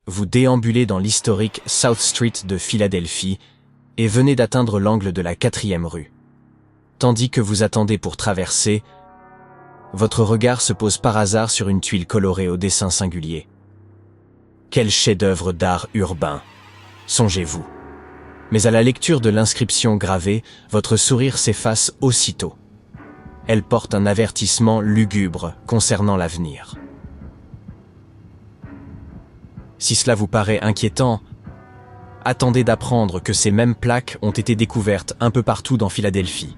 vous déambulez dans l'historique South Street de Philadelphie et venez d'atteindre l'angle de la 4e rue. Tandis que vous attendez pour traverser, votre regard se pose par hasard sur une tuile colorée au dessin singulier. Quel chef-d'œuvre d'art urbain, songez-vous. Mais à la lecture de l'inscription gravée, votre sourire s'efface aussitôt. Elle porte un avertissement lugubre concernant l'avenir. Si cela vous paraît inquiétant, attendez d'apprendre que ces mêmes plaques ont été découvertes un peu partout dans Philadelphie,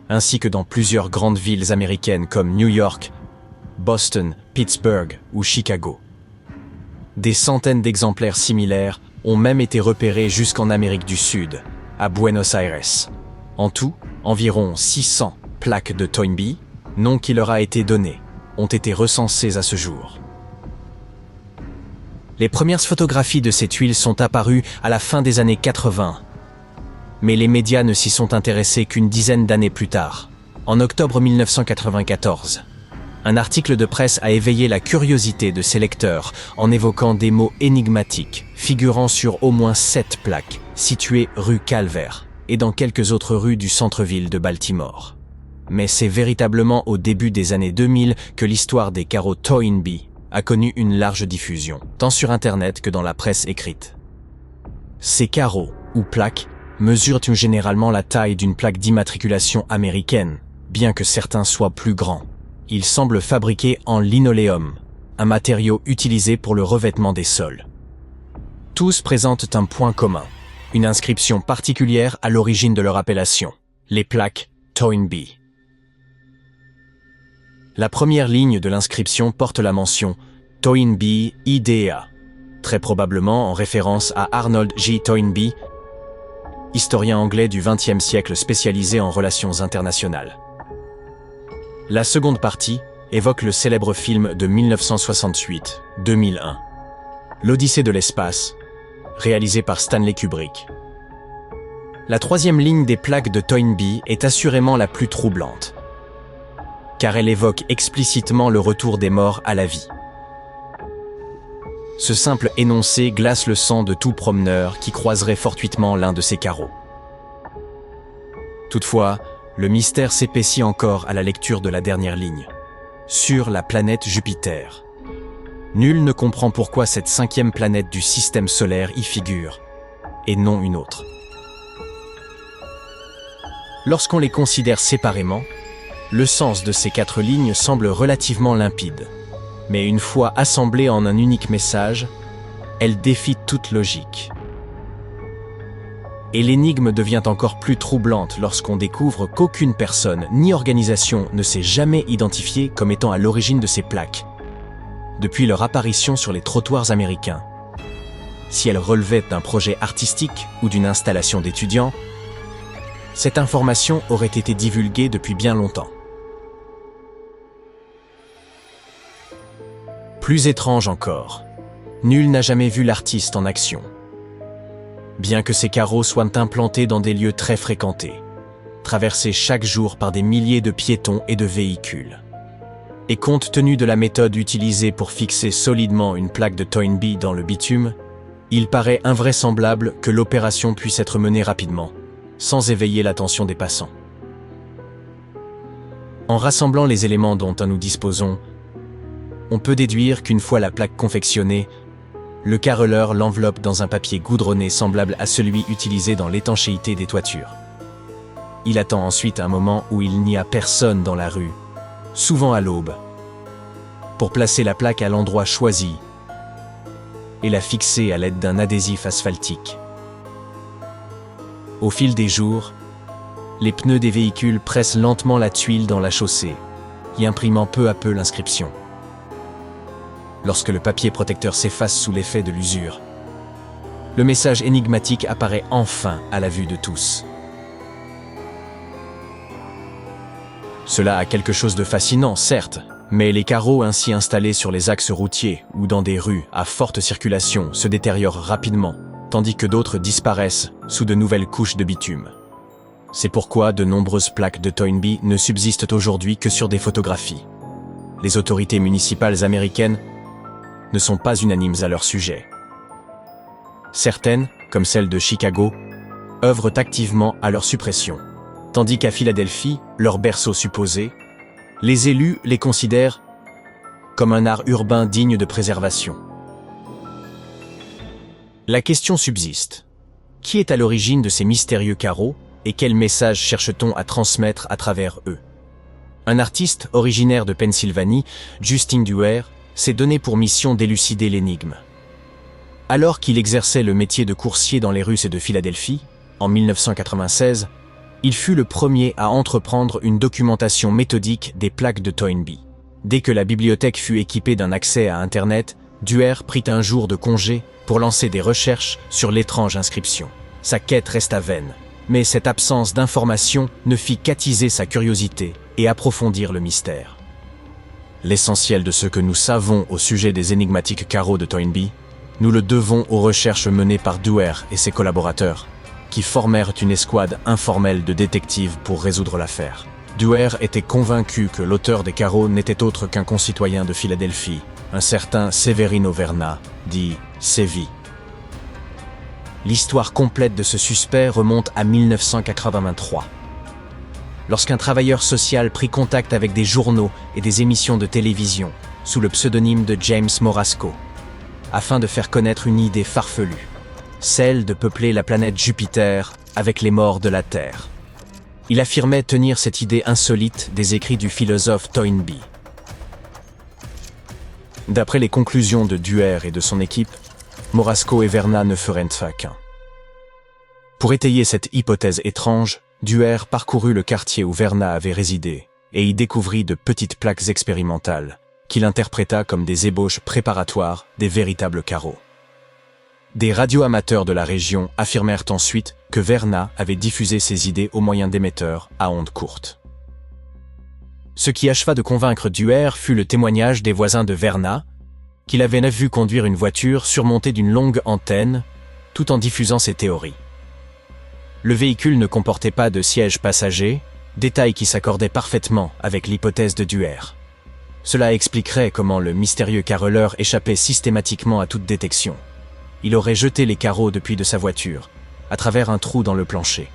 ainsi que dans plusieurs grandes villes américaines comme New York, Boston, Pittsburgh ou Chicago. Des centaines d'exemplaires similaires ont même été repérés jusqu'en Amérique du Sud, à Buenos Aires. En tout, environ 600 plaques de Toynbee, nom qui leur a été donné, ont été recensées à ce jour. Les premières photographies de ces tuiles sont apparues à la fin des années 80, mais les médias ne s'y sont intéressés qu'une dizaine d'années plus tard, en octobre 1994. Un article de presse a éveillé la curiosité de ses lecteurs en évoquant des mots énigmatiques figurant sur au moins 7 plaques situées rue Calvert et dans quelques autres rues du centre-ville de Baltimore. Mais c'est véritablement au début des années 2000 que l'histoire des carreaux Toynbee a connu une large diffusion, tant sur Internet que dans la presse écrite. Ces carreaux, ou plaques, mesurent généralement la taille d'une plaque d'immatriculation américaine, bien que certains soient plus grands. Ils semblent fabriqués en linoléum, un matériau utilisé pour le revêtement des sols. Tous présentent un point commun, une inscription particulière à l'origine de leur appellation, les plaques Toynbee. La première ligne de l'inscription porte la mention Toynbee IDA, très probablement en référence à Arnold J. Toynbee, historien anglais du XXe siècle spécialisé en relations internationales. La seconde partie évoque le célèbre film de 1968-2001, L'Odyssée de l'espace, réalisé par Stanley Kubrick. La troisième ligne des plaques de Toynbee est assurément la plus troublante, car elle évoque explicitement le retour des morts à la vie. Ce simple énoncé glace le sang de tout promeneur qui croiserait fortuitement l'un de ces carreaux. Toutefois, le mystère s'épaissit encore à la lecture de la dernière ligne. Sur la planète Jupiter. Nul ne comprend pourquoi cette 5e planète du système solaire y figure, et non une autre. Lorsqu'on les considère séparément, le sens de ces 4 lignes semble relativement limpide, mais une fois assemblées en un unique message, elles défient toute logique. Et l'énigme devient encore plus troublante lorsqu'on découvre qu'aucune personne ni organisation ne s'est jamais identifiée comme étant à l'origine de ces plaques, depuis leur apparition sur les trottoirs américains. Si elles relevaient d'un projet artistique ou d'une installation d'étudiants, cette information aurait été divulguée depuis bien longtemps. Plus étrange encore, nul n'a jamais vu l'artiste en action. Bien que ces carreaux soient implantés dans des lieux très fréquentés, traversés chaque jour par des milliers de piétons et de véhicules. Et compte tenu de la méthode utilisée pour fixer solidement une plaque de Toynbee dans le bitume, il paraît invraisemblable que l'opération puisse être menée rapidement, sans éveiller l'attention des passants. En rassemblant les éléments dont nous disposons, on peut déduire qu'une fois la plaque confectionnée, le carreleur l'enveloppe dans un papier goudronné semblable à celui utilisé dans l'étanchéité des toitures. Il attend ensuite un moment où il n'y a personne dans la rue, souvent à l'aube, pour placer la plaque à l'endroit choisi et la fixer à l'aide d'un adhésif asphaltique. Au fil des jours, les pneus des véhicules pressent lentement la tuile dans la chaussée, y imprimant peu à peu l'inscription. Lorsque le papier protecteur s'efface sous l'effet de l'usure, le message énigmatique apparaît enfin à la vue de tous. Cela a quelque chose de fascinant, certes, mais les carreaux ainsi installés sur les axes routiers ou dans des rues à forte circulation se détériorent rapidement, tandis que d'autres disparaissent sous de nouvelles couches de bitume. C'est pourquoi de nombreuses plaques de Toynbee ne subsistent aujourd'hui que sur des photographies. Les autorités municipales américaines ne sont pas unanimes à leur sujet, Certaines, comme celle de Chicago, œuvrent activement à leur suppression. Tandis qu'à Philadelphie, leur berceau supposé, les élus les considèrent comme un art urbain digne de préservation. La question subsiste. Qui est à l'origine de ces mystérieux carreaux et quel message cherche-t-on à transmettre à travers eux? Un artiste originaire de Pennsylvanie, Justin Duerr, s'est donné pour mission d'élucider l'énigme. Alors qu'il exerçait le métier de coursier dans les rues de Philadelphie, en 1996, il fut le premier à entreprendre une documentation méthodique des plaques de Toynbee. Dès que la bibliothèque fut équipée d'un accès à Internet, Duerr prit un jour de congé pour lancer des recherches sur l'étrange inscription. Sa quête resta vaine, mais cette absence d'information ne fit qu'attiser sa curiosité et approfondir le mystère. L'essentiel de ce que nous savons au sujet des énigmatiques carreaux de Toynbee, nous le devons aux recherches menées par Duerr et ses collaborateurs, qui formèrent une escouade informelle de détectives pour résoudre l'affaire. Duerr était convaincu que l'auteur des carreaux n'était autre qu'un concitoyen de Philadelphie, un certain Severino Verna, dit Sévi. L'histoire complète de ce suspect remonte à 1983. Lorsqu'un travailleur social prit contact avec des journaux et des émissions de télévision, sous le pseudonyme de James Morasco, afin de faire connaître une idée farfelue, celle de peupler la planète Jupiter avec les morts de la Terre. Il affirmait tenir cette idée insolite des écrits du philosophe Toynbee. D'après les conclusions de Duerr et de son équipe, Morasco et Verna ne feraient qu'un. Pour étayer cette hypothèse étrange, Duerr parcourut le quartier où Verna avait résidé et y découvrit de petites plaques expérimentales qu'il interpréta comme des ébauches préparatoires des véritables carreaux. Des radioamateurs de la région affirmèrent ensuite que Verna avait diffusé ses idées au moyen d'émetteurs à ondes courtes. Ce qui acheva de convaincre Duerr fut le témoignage des voisins de Verna, qu'il avait vu conduire une voiture surmontée d'une longue antenne, tout en diffusant ses théories. Le véhicule ne comportait pas de siège passager, détail qui s'accordait parfaitement avec l'hypothèse de Duerr. Cela expliquerait comment le mystérieux carreleur échappait systématiquement à toute détection. Il aurait jeté les carreaux depuis de sa voiture, à travers un trou dans le plancher.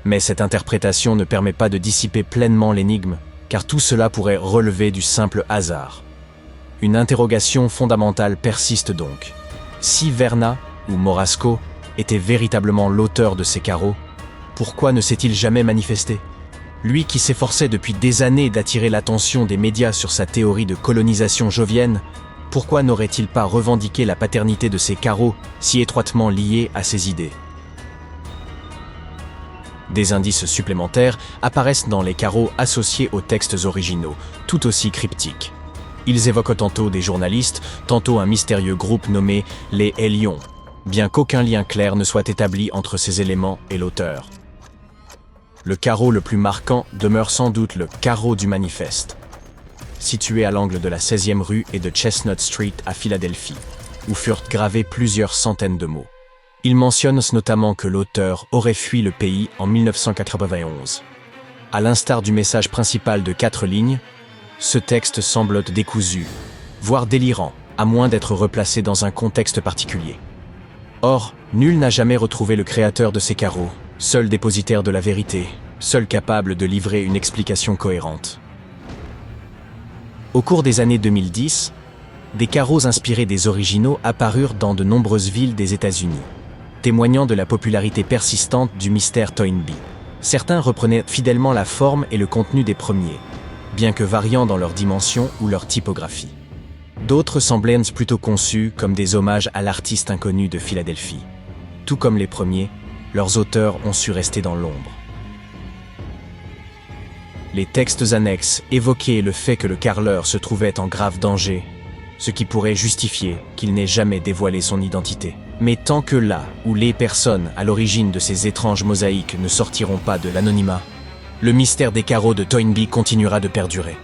Mais cette interprétation ne permet pas de dissiper pleinement l'énigme, car tout cela pourrait relever du simple hasard. Une interrogation fondamentale persiste donc. Si Verna, ou Morasco, était véritablement l'auteur de ces carreaux, pourquoi ne s'est-il jamais manifesté? Lui qui s'efforçait depuis des années d'attirer l'attention des médias sur sa théorie de colonisation jovienne, pourquoi n'aurait-il pas revendiqué la paternité de ces carreaux si étroitement liés à ses idées? Des indices supplémentaires apparaissent dans les carreaux associés aux textes originaux, tout aussi cryptiques. Ils évoquent tantôt des journalistes, tantôt un mystérieux groupe nommé les Hélions, bien qu'aucun lien clair ne soit établi entre ces éléments et l'auteur. Le carreau le plus marquant demeure sans doute le carreau du manifeste, situé à l'angle de la 16e rue et de Chestnut Street à Philadelphie, où furent gravés plusieurs centaines de mots. Il mentionne notamment que l'auteur aurait fui le pays en 1991. À l'instar du message principal de 4 lignes, ce texte semble décousu, voire délirant, à moins d'être replacé dans un contexte particulier. Or, nul n'a jamais retrouvé le créateur de ces carreaux, seul dépositaire de la vérité, seul capable de livrer une explication cohérente. Au cours des années 2010, des carreaux inspirés des originaux apparurent dans de nombreuses villes des États-Unis, témoignant de la popularité persistante du mystère Toynbee. Certains reprenaient fidèlement la forme et le contenu des premiers, bien que variant dans leur dimension ou leur typographie. D'autres semblaient plutôt conçus comme des hommages à l'artiste inconnu de Philadelphie. Tout comme les premiers, leurs auteurs ont su rester dans l'ombre. Les textes annexes évoquaient le fait que le carreleur se trouvait en grave danger, ce qui pourrait justifier qu'il n'ait jamais dévoilé son identité. Mais tant que là où les personnes à l'origine de ces étranges mosaïques ne sortiront pas de l'anonymat, le mystère des carreaux de Toynbee continuera de perdurer.